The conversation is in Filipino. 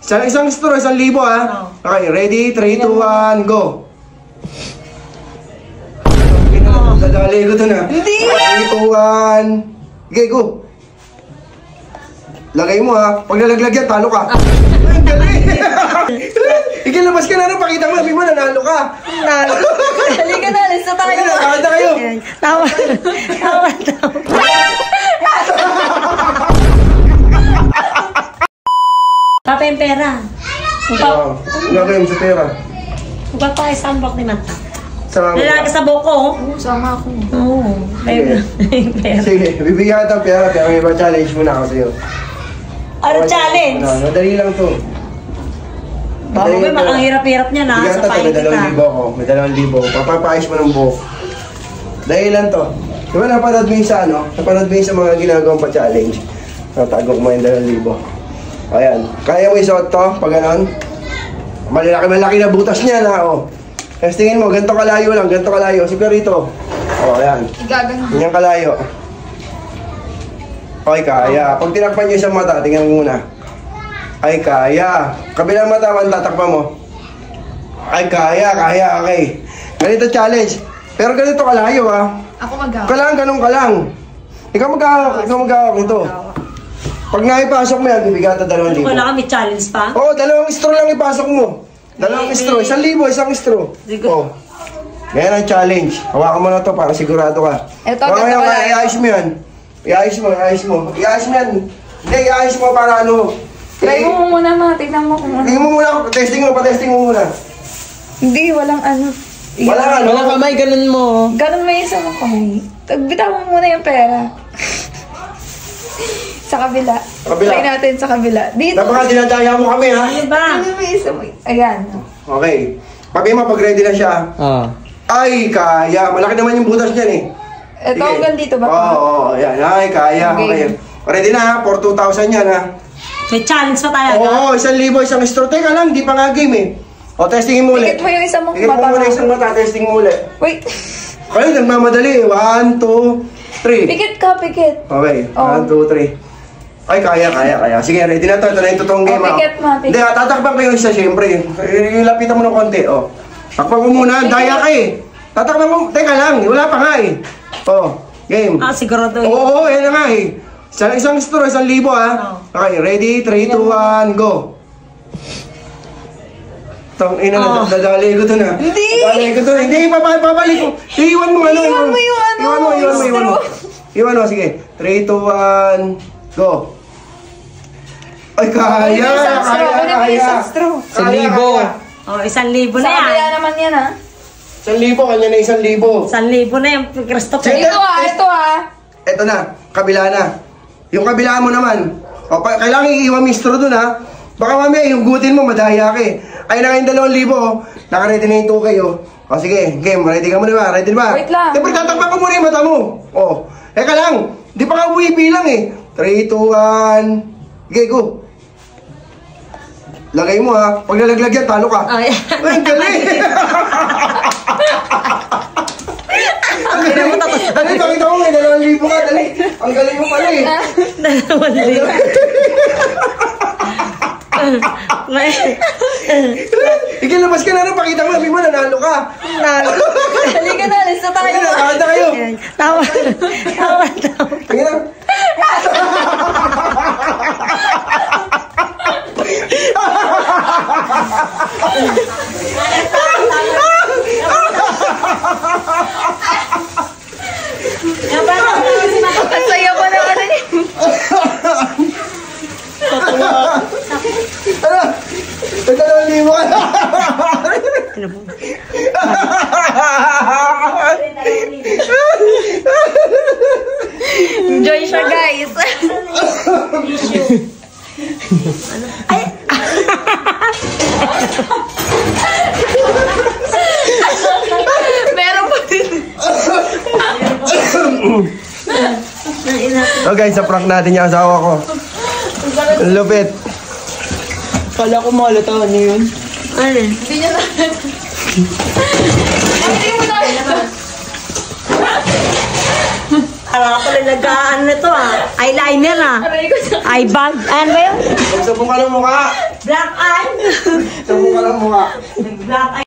Isang straw, 1,000 ha. Okay, ready? 3, 2, 1, go. Dadali ko ito na. Hindi! 3, 2, 1. Okay, go. Lagay mo ha. Pag nalaglag yan, talo ka. Ang galing! Ikilabas ka na rin, pakita mo, sabi mo, nanalo ka. Nalo. Halika na, alis na tayo. Nakakanta kayo. Tawa. Papa yung pera. Lagay mo sa pera. Magpapakay sa ambak ni Mata. Sama mo. Lalaki sa buko. Sama ako. Oo. Pera. Sige, bibigyan ka ng pera, pero may pa-challenge muna ako sa'yo. Ano challenge? Madali lang to. Baka may ang hirap-hirap niya na. Bigyan Sa ka to, may pahin kita. 2,000 ako. May 2,000. Papapayos mo ng buhok. Dahil lang to. Di ba napanood mo yung sa ano? Napanood mo yung sa mga ginagawang pa-challenge. Natago ko mo yung 2,000. Ayan. Kaya mo isuot to? Pag ganon? Malaki na butas niya na, oh. Kasi tingin mo, ganito kalayo lang, ganito kalayo. Si Perito. Oh, ayan. Gagano. Ganyan kalayo. Okay, kaya. Pag tinakpan niyo isang mata, tingnan mo muna. Ay, kaya. Kabilang mata, tatakpan mo. Ay, kaya, okay. Ganito challenge. Pero ganito kalayo, ha. Ako mag-awak. Kailangan ganun ka lang. Ikaw mag-awak nito. Pag naipasok mo yan, bibigyan ka 2,000. Kailangan may challenge pa? Oo, 2 straw lang ipasok mo. 2 straw, 1,000, isang straw. Oo. Ganyan ang challenge. Hawakan mo na to para sigurado ka. Ito, Mamaya nga, iayos mo yan. Iayos mo yan. Hindi, iayos mo para ano. Try mo muna ma, tignan mo kung ano. Tingnan mo muna, patesting mo muna. Hindi, walang ano. Walang kamay, ganun mo. Ganun may isang kamay. Tagbitaw mo muna yung pera. Sa kabila. Try natin sa kabila. Dito. Dapat dinadaya mo kami, ha? Ano ba? Ano may isang ayan. Okay. Papi mo, pag ready na siya. Ay, kaya. Malaki naman yung butas niyan, eh. Ito Sige. hanggang dito ba? Oo, yan. Ay, kaya. Okay. Ready na, ha? For 2,000 yan, ha? May challenge pa tayo. Oo, 1,000, isang straw. Teka lang, di pa nga game, eh. O, testingin mo ulit. Pikit mo yung isang mong Pikit mo muna isang mata, testing mo ulit. Wait. Kayo, nagmamadali. 1, 2, 3. Pikit ka, pikit. Okay, Oo. 1, 2, 3. Ay, kaya. Sige, ready na to. Ito na yung totoong game, ha? pikit mo, pikit. Hindi, tatakpan ko yung isa, syempre. Ilapitan mo ng konti, oh. Takpan mo muna, daya ka, eh. Tatakpan mo, teka lang, wala pa nga, eh. Oh, game. Sigurado. Oo, yan na nga, eh. Isang straw, 1,000, ha? Okay, ready? 3, 2, 1, go. Dadali ko ito na. Hindi! Dadali ko ito. Hindi, papalik ko. Iwan mo, ano. Iwan mo yung ano. Iwan mo. Iwan mo, sige. 3, 2, 1, go. Ay, kaya. Isang straw. 1,000. Oh, 1,000 na Sa yan. kabila naman yan ha. 1,000, kanya na 1,000. 1,000 na yan. Christopher. Ito ha. Ito na, kabila na. Yung kabila mo naman. O, kailangan iiwan mo yung straw dun, ha. Baka mamaya yung gutin mo, madaya ka, eh. Ay na kayong 2,000, oh. Nakaready na yung 2K, oh. O, sige, game. Ready ka muna ba? Ready ba? Wait lang. Siyempre, tatakpan ko muna yung mata mo. O, eka lang. Di pa ka bilang, eh. 3, 2, 1. Okay, go. Lagay mo, ha. Pag nalaglag yan, talo ka. Ay, ang galing! Ang galing mo, dali, pakita mo, may 2,000 ka, dali. Ang galing mo pala, eh. 2,000. Ikilabas ka na rin, pakita mo, sabi mo, nanalo ka. Nalo. Halika na, alis na tayo. Nakakanta kayo. Tawa. Tingnan lang. Ang saya pa naman na niya. May 2,000 ka na. Enjoy siya guys. Ay. Meron pa din. So guys, sa prank natin yung asawa ko. Ang lupit. Kala ko mahalata ano yun. Ano? Hindi niya na. Hindi mo na. Alam ko rin nag-ano nito ah. Eyeliner ah. Aray ko sa... Eye bag. Ano ba yun? Magsabong ka ng mukha. Black eye. Sa mukha lang mukha. Black eye.